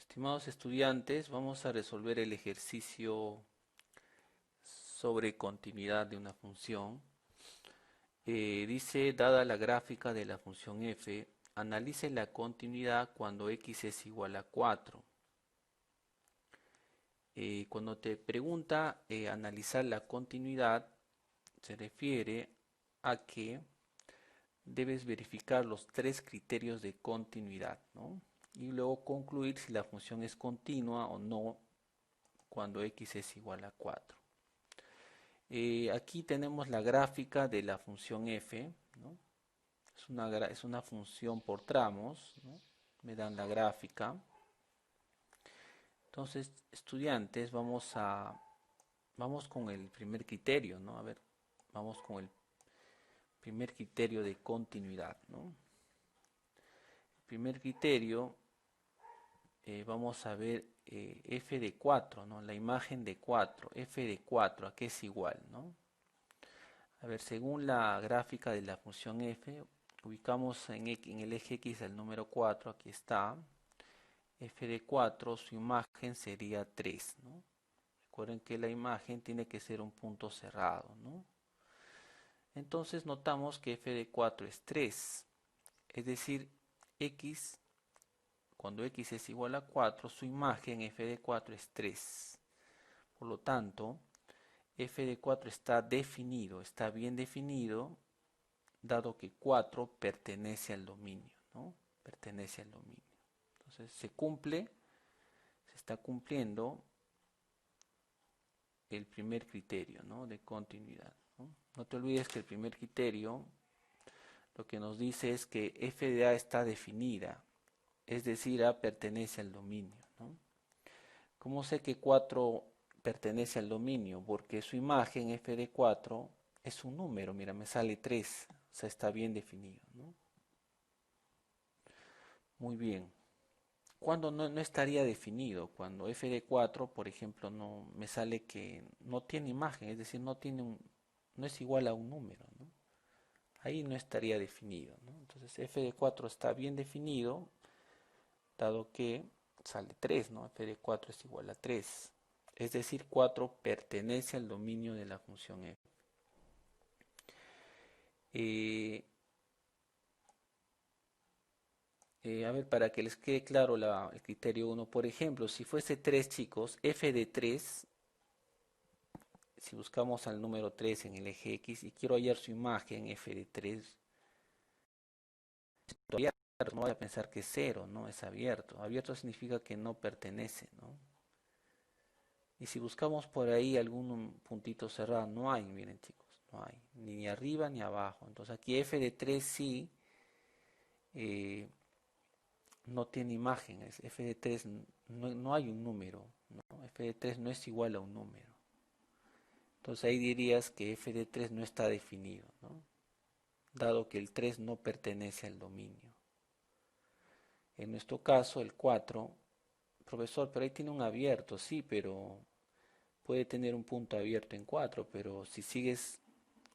Estimados estudiantes, vamos a resolver el ejercicio sobre continuidad de una función. Dice, dada la gráfica de la función f, analice la continuidad cuando x es igual a 4. Cuando te pregunta analizar la continuidad, se refiere a que debes verificar los tres criterios de continuidad, ¿no? Y luego concluir si la función es continua o no cuando x es igual a 4. Aquí tenemos la gráfica de la función f, ¿no? Es una función por tramos, ¿no? Me dan la gráfica. Entonces, estudiantes, vamos con el primer criterio, ¿no? A ver, vamos con el primer criterio de continuidad, ¿no? El primer criterio, vamos a ver f de 4, ¿no? La imagen de 4, f de 4, ¿a qué es igual, no? A ver, según la gráfica de la función f, ubicamos en el eje x el número 4, aquí está. F de 4, su imagen sería 3, ¿no? Recuerden que la imagen tiene que ser un punto cerrado, ¿no? Entonces notamos que f de 4 es 3, es decir, x, cuando x es igual a 4, su imagen f de 4 es 3. Por lo tanto, f de 4 está definido, está bien definido, dado que 4 pertenece al dominio, ¿no? Pertenece al dominio. Entonces se está cumpliendo el primer criterio, ¿no? De continuidad, ¿no? No te olvides que el primer criterio lo que nos dice es que f de a está definida, es decir, a pertenece al dominio, ¿no? ¿Cómo sé que 4 pertenece al dominio? Porque su imagen f de 4 es un número, mira, me sale 3, o sea, está bien definido, ¿no? Muy bien. ¿Cuándo no estaría definido? Cuando f de 4, por ejemplo, no me sale que no tiene imagen, es decir, no es igual a un número, ¿no? Ahí no estaría definido, ¿no? Entonces f de 4 está bien definido, dado que sale 3, ¿no? F de 4 es igual a 3. Es decir, 4 pertenece al dominio de la función f. Eh, a ver, para que les quede claro el criterio 1, por ejemplo, si fuese 3, chicos, f de 3, si buscamos al número 3 en el eje x y quiero hallar su imagen f de 3, no voy a pensar que es 0, ¿no? Es abierto. Abierto significa que no pertenece, ¿no? Y si buscamos por ahí algún puntito cerrado, no hay, miren chicos, no hay, ni arriba ni abajo. Entonces aquí f de 3 sí eh, no tiene imagen, f de 3 no hay un número, ¿no? F de 3 no es igual a un número. Entonces ahí dirías que f de 3 no está definido, ¿no? Dado que el 3 no pertenece al dominio. En nuestro caso, el 4, profesor, pero ahí tiene un abierto, sí, pero puede tener un punto abierto en 4, pero si sigues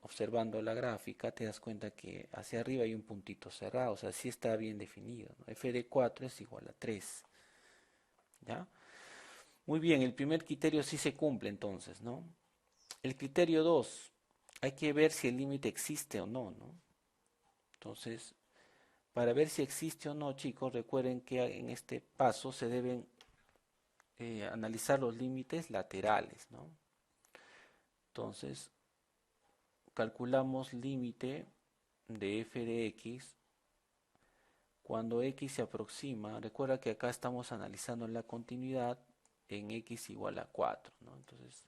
observando la gráfica te das cuenta que hacia arriba hay un puntito cerrado, o sea, sí está bien definido, ¿no? F de 4 es igual a 3, ¿ya? Muy bien, el primer criterio sí se cumple entonces, ¿no? El criterio 2, hay que ver si el límite existe o no, ¿no? Entonces, para ver si existe o no, chicos, recuerden que en este paso se deben analizar los límites laterales, ¿no? Entonces, calculamos límite de f de x cuando x se aproxima. Recuerda que acá estamos analizando la continuidad en x igual a 4, ¿no? Entonces,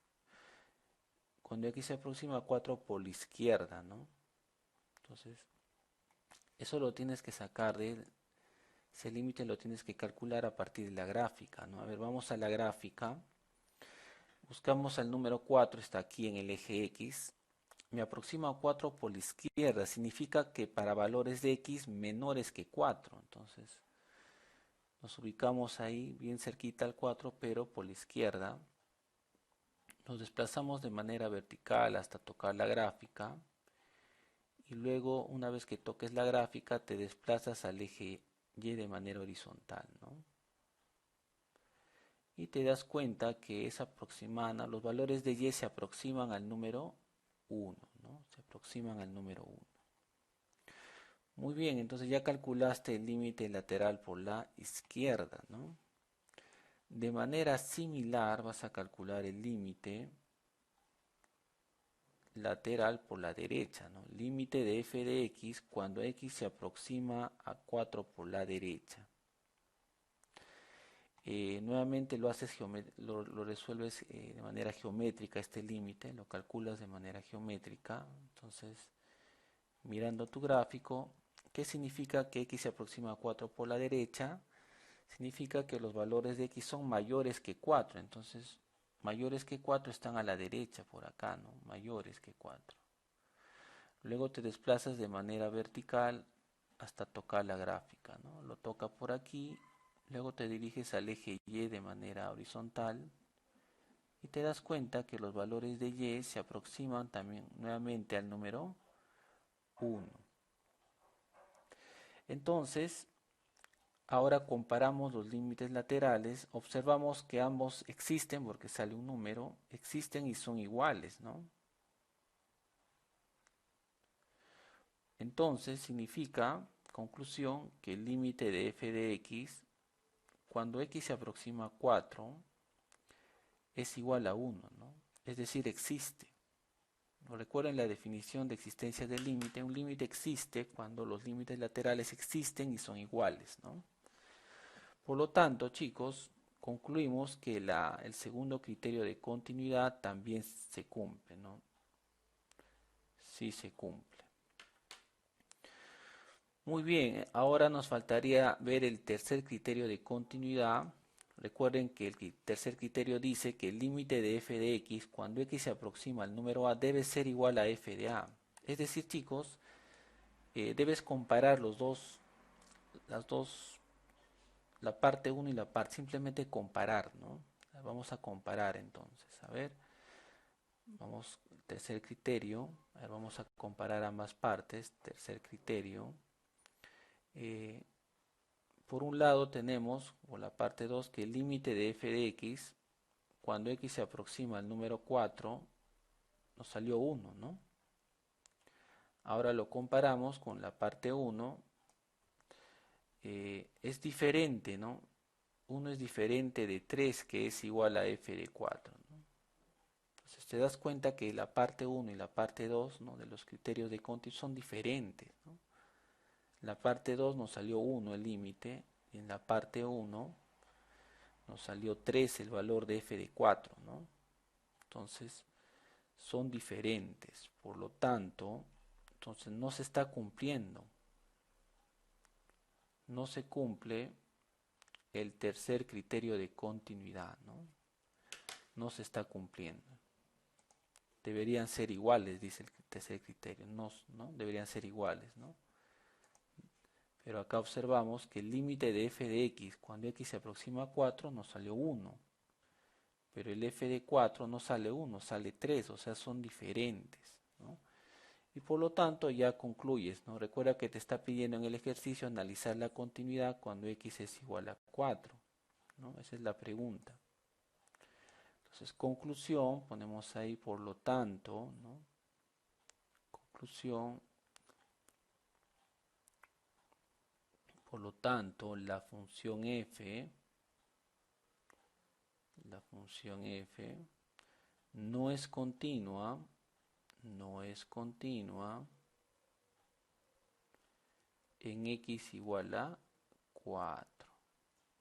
cuando x se aproxima a 4 por la izquierda, ¿no? Entonces, eso lo tienes que sacar de ese límite, lo tienes que calcular a partir de la gráfica, ¿no? A ver, vamos a la gráfica. Buscamos al número 4, está aquí en el eje x. Me aproximo a 4 por la izquierda, significa que para valores de x menores que 4. Entonces, nos ubicamos ahí bien cerquita al 4, pero por la izquierda. Nos desplazamos de manera vertical hasta tocar la gráfica. Y luego, una vez que toques la gráfica, te desplazas al eje y de manera horizontal, ¿no? te das cuenta que es aproximada, los valores de y se aproximan al número 1, ¿no? Se aproximan al número 1. Muy bien, entonces ya calculaste el límite lateral por la izquierda, ¿no? De manera similar vas a calcular el límite lateral por la derecha, ¿no? Límite de f de x cuando x se aproxima a 4 por la derecha. Nuevamente lo resuelves de manera geométrica este límite, lo calculas de manera geométrica. Entonces, mirando tu gráfico, ¿qué significa que x se aproxima a 4 por la derecha? Significa que los valores de x son mayores que 4. Entonces, mayores que 4 están a la derecha por acá, ¿no? Mayores que 4. Luego te desplazas de manera vertical hasta tocar la gráfica, ¿no? Lo toca por aquí. Luego te diriges al eje Y de manera horizontal y te das cuenta que los valores de Y se aproximan también nuevamente al número 1. Entonces, ahora comparamos los límites laterales, observamos que ambos existen porque sale un número, existen y son iguales, ¿no? Entonces significa, conclusión, que el límite de f de x, cuando x se aproxima a 4, es igual a 1, ¿no? Es decir, existe. Recuerden la definición de existencia del límite. Un límite existe cuando los límites laterales existen y son iguales, ¿no? Por lo tanto, chicos, concluimos que el segundo criterio de continuidad también se cumple, ¿no? Sí se cumple. Muy bien, ahora nos faltaría ver el tercer criterio de continuidad. Recuerden que el tercer criterio dice que el límite de f de x cuando x se aproxima al número a debe ser igual a f de a. Es decir, chicos, debes comparar la parte 1 y la parte, simplemente comparar, ¿no? Vamos a comparar entonces, a ver, vamos, tercer criterio, a ver, vamos a comparar ambas partes, tercer criterio. Por un lado tenemos, o la parte 2, que el límite de f de x, cuando x se aproxima al número 4, nos salió 1, ¿no? Ahora lo comparamos con la parte 1, es diferente, ¿no? 1 es diferente de 3, que es igual a f de 4, ¿no? Entonces te das cuenta que la parte 1 y la parte 2, ¿no?, de los criterios de continuidad son diferentes, ¿no? La parte 2 nos salió 1 el límite, y en la parte 1 nos salió 3 el valor de f de 4, ¿no? Entonces son diferentes, por lo tanto, entonces no se está cumpliendo, no se cumple el tercer criterio de continuidad, ¿no? No se está cumpliendo. Deberían ser iguales, dice el tercer criterio, no, deberían ser iguales, ¿no? Pero acá observamos que el límite de f de x cuando x se aproxima a 4 nos salió 1, pero el f de 4 no sale 1, sale 3, o sea, son diferentes, ¿no? Y por lo tanto ya concluyes, ¿no? Recuerda que te está pidiendo en el ejercicio analizar la continuidad cuando x es igual a 4, ¿no? Esa es la pregunta. Entonces, conclusión, ponemos ahí por lo tanto, ¿no? Conclusión, por lo tanto, la función f no es continua, en x igual a 4.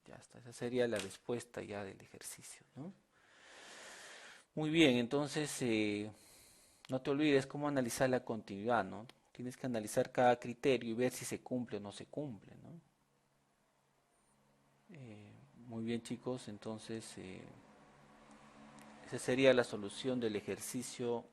Ya está, esa sería la respuesta ya del ejercicio, ¿no? Muy bien, entonces no te olvides cómo analizar la continuidad, ¿no? Tienes que analizar cada criterio y ver si se cumple o no se cumple, ¿no? Muy bien, chicos, entonces esa sería la solución del ejercicio